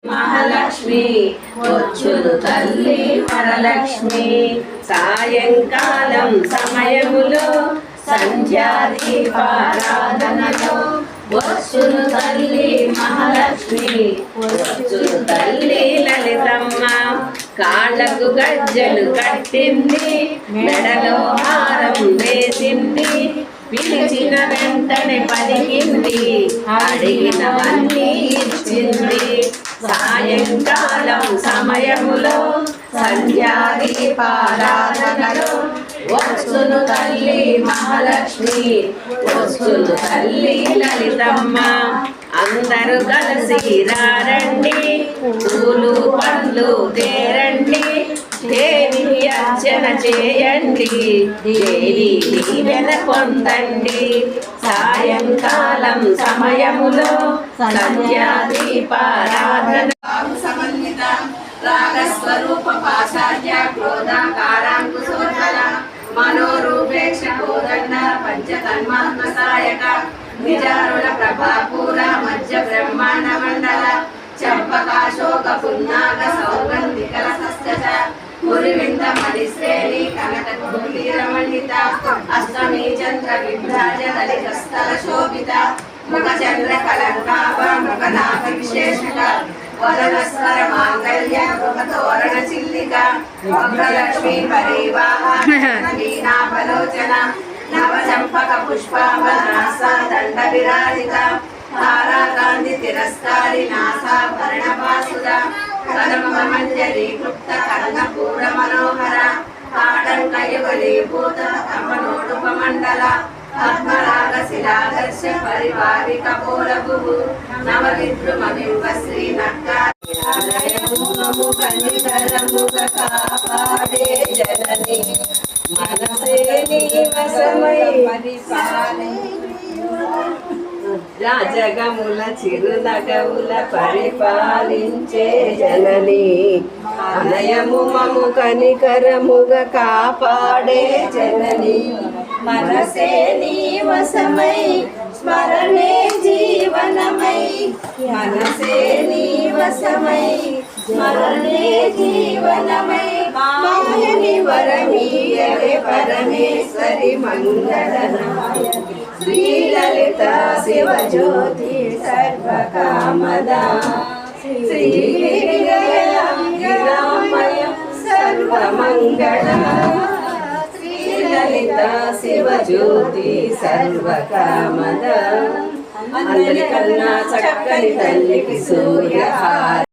మహాలక్ష్మి వచ్చును తల్లి వరలక్ష్మి సాయంకాలం సమయములో సంధ్యాదీపారాధనలో వచ్చును తల్లి మహాలక్ష్మి వచ్చును తల్లి లలితమ్మ కాళ్ళకు గజ్జలు కట్టింది మెడలో హారం వేసింది పిలిచిన వెంటనే పలికింది అడిగినవన్నీ ఇచ్చింది సాయంకాలం సమయములో సంధ్యాదీపారాధనలో వచ్చును తల్లి మహాలక్ష్మి వచ్చును తల్లి లలితమ్మ అందరూ కలిసి రారండి పూలు పండ్లు తేరండి దేవి అర్చన చేయండి దేవి దీవెన పొందండి సాయంకాలం సమయములో సంధ్యాదీపారాధన సమన్విత రాగస్వరూప పాశాఢ్య క్రోధాకారాంకుశోధన మనోరూపేక్ష కోదండ పంచతన్మాత్మసాయక నిజారుల ప్రభాపూర మధ్య బ్రహ్మాండ మండల చంపకాశోక పున్నాగ సౌగంధికల సస్య మురివింద మణిశ్రేణి కనక రమణిత అష్టమి చంద్ర విభ్రాజ దళిత స్థల శోభిత ముఖ చంద్ర కలంకాభ ముఖ నాగ విశేషక వరదస్వర మాంగళ్య తోరణ చిల్లిక వక్రలక్ష్మి పరివాహనీనాభలోచన నవ చంపక పుష్పాభనాస దండ విరాజిత తారాకాంతి తిరస్కారి నాసాభరణ పాసుద కదమంజలి క్లుప్త కర్ణపూర మనోహర ఆటంకయుగలీభూత కమనోడుపమండల పద్మరాగ శిలాదర్శ పరివారిక పోలభు నవవిద్రుమవింబ శ్రీ నక్కారము కనికరముగ కాపాడే జనని మనసే నివసమై పరిపాలే రాజగముల చిరునగముల పరిపాలించే జనని అనయము మము కనికరముగా కాపాడే జనని మనసే నీవసమై స్మరణే జీవనమై మనసే నీవసమై స్మరణే జీవనమై మాయని వరమీయవే పరమేశ్వరి మంగళనాయకి శ్రీలలిత శివజ్యోతి సర్వకామద శ్రీగిరిరామయ సర్వమంగళ శ్రీలలిత శివజ్యోతి సర్వకామద అందరికన్నా చక్కని తల్లికి సూర్యహార